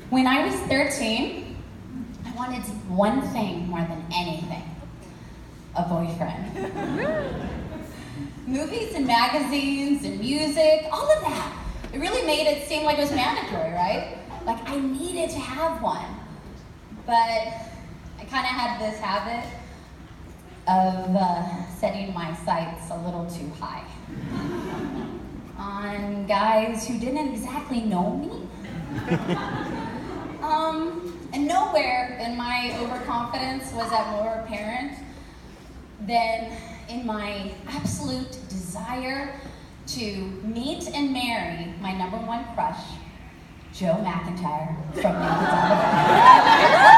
When I was 13, I wanted one thing more than anything: a boyfriend. Movies and magazines and music, all of that. It really made it seem like it was mandatory, right? Like I needed to have one. But I kind of had this habit of setting my sights a little too high on guys who didn't exactly know me. And nowhere in my overconfidence was that more apparent than in my absolute desire to meet and marry my number one crush, Joe McIntyre from Naples, Alabama.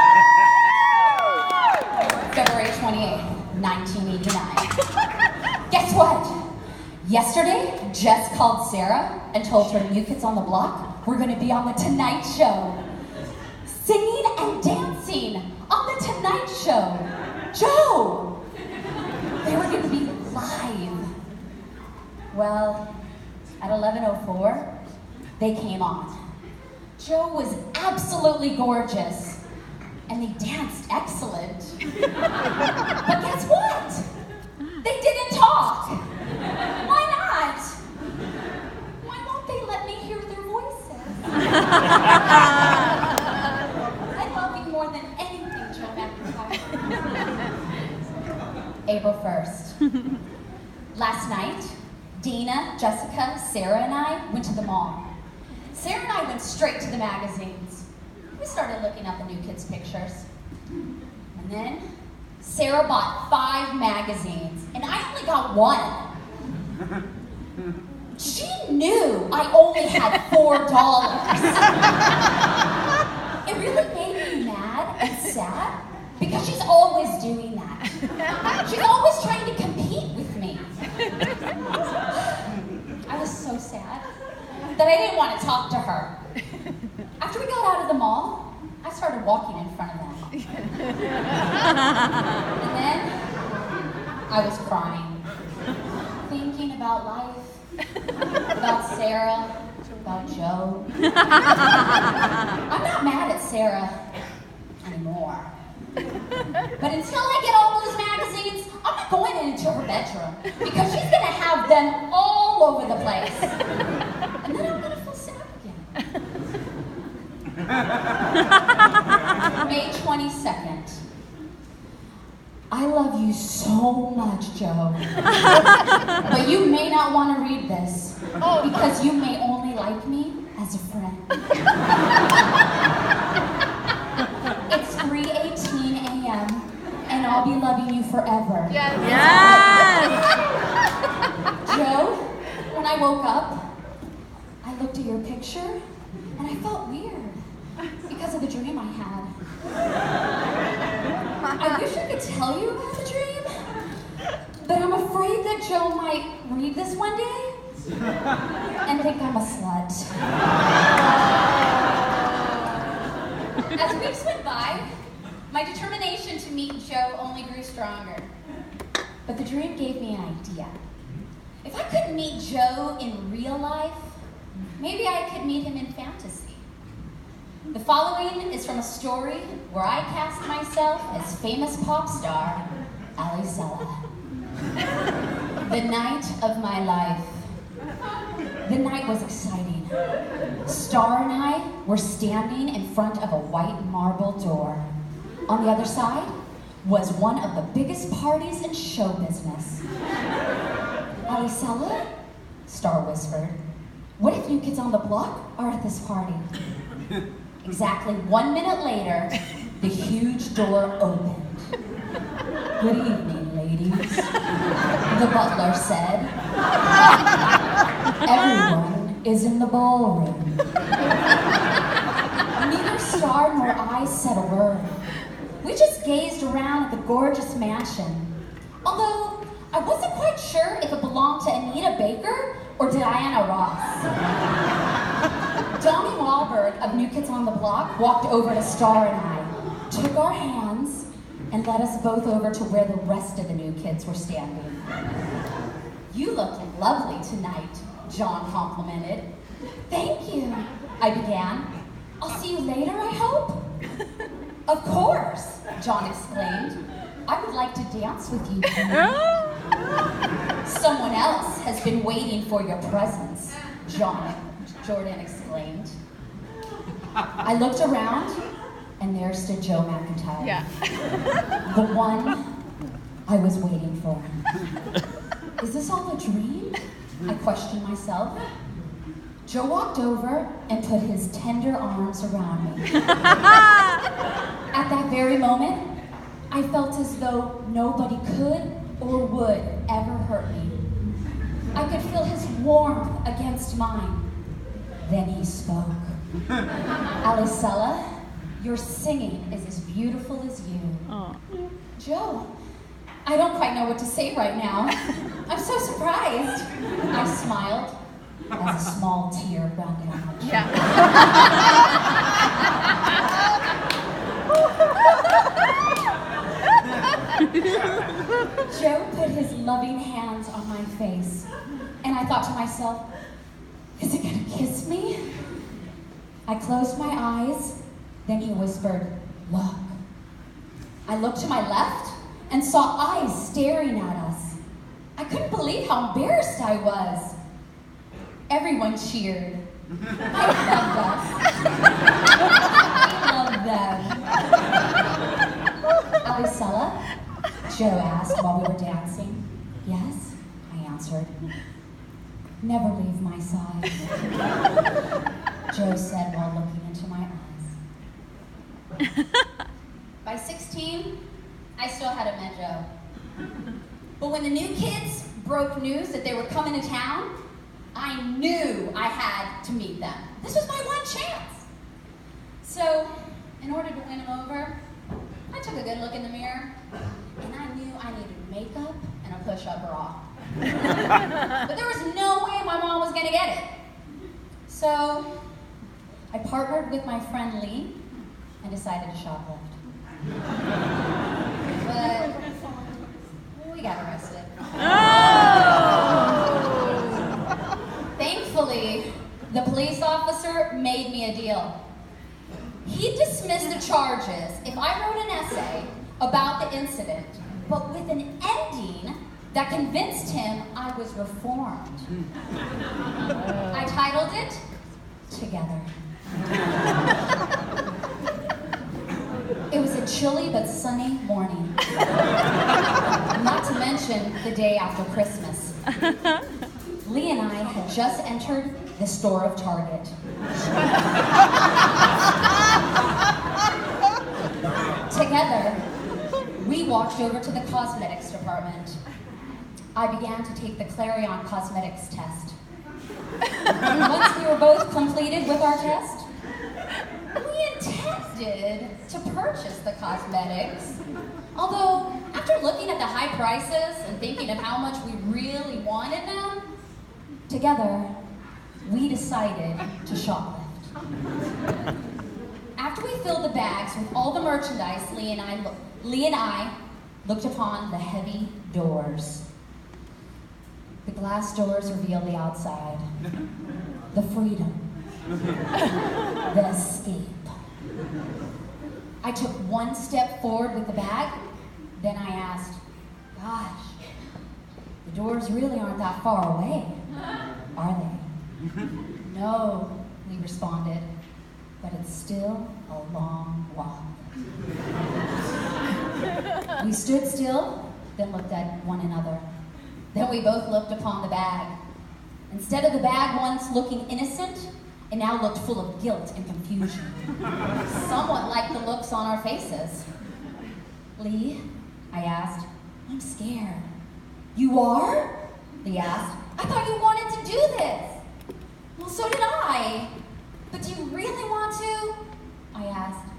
February 28th, 1989. Guess what? Yesterday, Jess called Sarah and told her New Kids on the Block were going to be on The Tonight Show. Singing and dancing on The Tonight Show. Joe! They were going to be live. Well, at 11:04, they came on. Joe was absolutely gorgeous, and they danced excellent. But guess what? They didn't talk. Why not? Why won't they let me hear their voices? I love you more than anything, Joe McIntyre. April 1st. Last night, Dina, Jessica, Sarah, and I went to the mall. Sarah and I went straight to the magazines. We started looking at the New Kids pictures. And then Sarah bought 5 magazines, and I only got 1. She knew I only had $4. It really made me mad and sad because she's always doing that. She's always trying to compete with me. I was so sad that I didn't want to talk to her. After we got out of the mall, I started walking in front of them. And then I was crying, thinking about life, about Sarah, about Joe. I'm not mad at Sarah anymore. But until I get all those magazines, I'm not going into her bedroom because she's going to have them all over the place. And then I'm going to feel sad again. May 22nd. I love you so much, Joe. But you may not want to read this because you may only like me as a friend. It's 3:18 a.m. and I'll be loving you forever. Yes. Joe, when I woke up, I looked at your picture and I felt weird because of the dream I had. I wish I could tell you about the dream, but I'm afraid that Joe might read this one day and think I'm a slut. As weeks went by, my determination to meet Joe only grew stronger. But the dream gave me an idea. If I couldn't meet Joe in real life, maybe I could meet him in fantasy. The following is from a story where I cast myself as famous pop star Marcella. The night of my life. The night was exciting. Star and I were standing in front of a white marble door. On the other side was one of the biggest parties in show business. Marcella, Star whispered, what if New Kids on the Block are at this party? Exactly 1 minute later, the huge door opened. Good evening, ladies, the butler said. Everyone is in the ballroom. Neither Star nor I said a word. We just gazed around at the gorgeous mansion. Although I wasn't quite sure if it belonged to Anita Baker or Diana Ross. Donnie Wahlberg of New Kids on the Block walked over to Star and I, took our hands, and led us both over to where the rest of the new kids were standing. You look lovely tonight, John complimented. Thank you, I began. I'll see you later, I hope? Of course, John exclaimed. I would like to dance with you. Someone else has been waiting for your presence, Jordan exclaimed. I looked around, and there stood Joe McIntyre. Yeah. The one I was waiting for. Is this all a dream? I questioned myself. Joe walked over and put his tender arms around me. At that very moment, I felt as though nobody could or would ever hurt me. I could feel his warmth against mine. Then he spoke. Marcella, your singing is as beautiful as you. Oh. Joe, I don't quite know what to say right now. I'm so surprised. I smiled as a small tear ran down my cheek. Yeah. Joe put his loving hands on my face, and I thought to myself, is he gonna kiss me? I closed my eyes, then he whispered, look. I looked to my left and saw eyes staring at us. I couldn't believe how embarrassed I was. Everyone cheered. I loved us. I loved them. Marcella, Joe asked while we were dancing. Yes, I answered. Never leave my side, Joe said while looking into my eyes. By 16, I still hadn't met Joe. But when the new kids broke news that they were coming to town, I knew I had to meet them. This was my one chance. So, in order to win him over, I took a good look in the mirror, and I knew I needed makeup and a push-up bra. But there was no way my mom was gonna get it. So, I partnered with my friend Lee and decided to shoplift. But we got arrested. Thankfully, the police officer made me a deal. He dismissed the charges if I wrote an essay about the incident, but with an ending that convinced him I was reformed. I titled it, Together. It was a chilly but sunny morning. Not to mention the day after Christmas. Lee and I had just entered the store of Target. Together, we walked over to the cosmetics department. I began to take the Clarion Cosmetics test. Once we were both completed with our test, we intended to purchase the cosmetics. Although, after looking at the high prices and thinking of how much we really wanted them, together, we decided to shoplift. After we filled the bags with all the merchandise, Lee and I looked upon the heavy doors. The glass doors revealed the outside, the freedom, the escape. I took one step forward with the bag, then I asked, gosh, the doors really aren't that far away, are they? No, Lee responded, but it's still a long walk. We stood still, then looked at one another. Then we both looked upon the bag. Instead of the bag once looking innocent, it now looked full of guilt and confusion. Somewhat like the looks on our faces. Lee, I asked, I'm scared. You are? Lee asked. I thought you wanted to do this. Well, so did I. But do you really want to? I asked.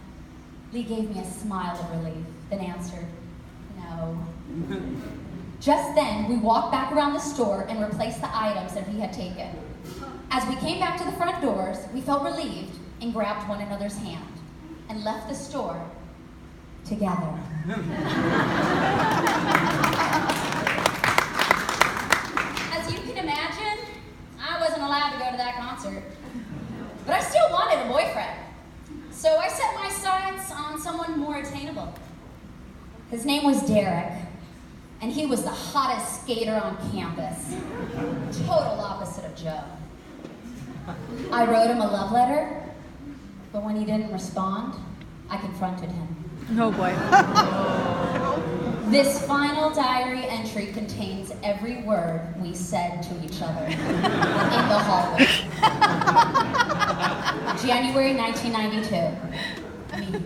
Lee gave me a smile of relief, then answered, no. Just then, we walked back around the store and replaced the items that we had taken. As we came back to the front doors, we felt relieved and grabbed one another's hand and left the store together. As you can imagine, I wasn't allowed to go to that concert, but I still wanted a boyfriend. So I set my sights on someone more attainable. His name was Derek, and he was the hottest skater on campus. Total opposite of Joe. I wrote him a love letter, but when he didn't respond, I confronted him. Oh boy. This final diary entry contains every word we said to each other in the hallway. January 1992. Me.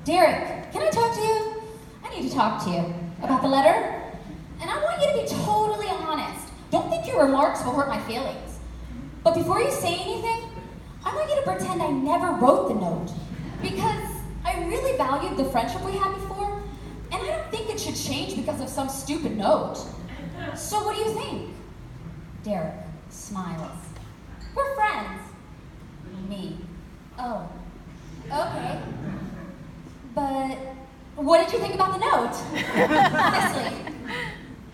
Derek, can I talk to you? I need to talk to you about the letter. And I want you to be totally honest. Don't think your remarks will hurt my feelings. But before you say anything, I want you to pretend I never wrote the note. Because I really valued the friendship we had before, and I don't think it should change because of some stupid note. So what do you think? Derek smiles. We're friends. Me. Oh. Okay. But what did you think about the note? Honestly.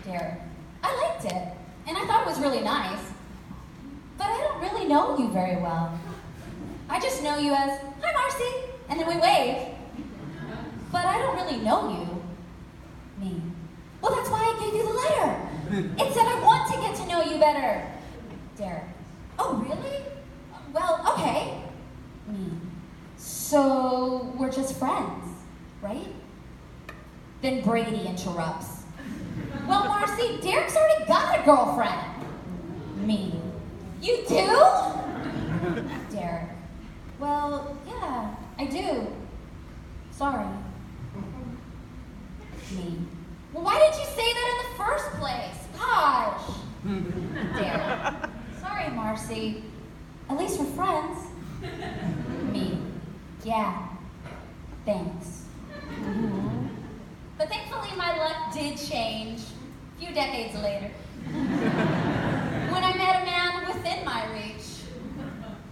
Derek. I liked it, and I thought it was really nice. But I don't really know you very well. I just know you as, hi Marcy, and then we wave. But I don't really know you. Me. Well, that's why I gave you the letter. It said I want to get to know you better. Derek. Oh, really? Well, okay. Me. So, we're just friends, right? Then Brady interrupts. Well, Marcy, Derek's already got a girlfriend. Me. You do? Derek. Well, yeah, I do. Sorry. Me. Well, why did you say that in the first place? Gosh. Derek. Sorry, Marcy. At least we're friends. Me. Yeah. Thanks. Mm-hmm. But thankfully, my luck did change a few decades later. When I met a man within my reach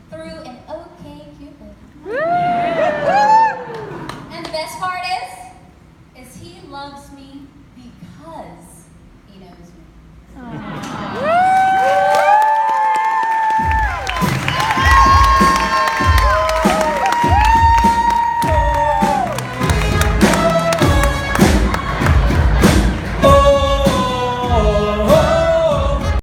through an OK Cupid. And the best part is he loves me because he knows me. Aww.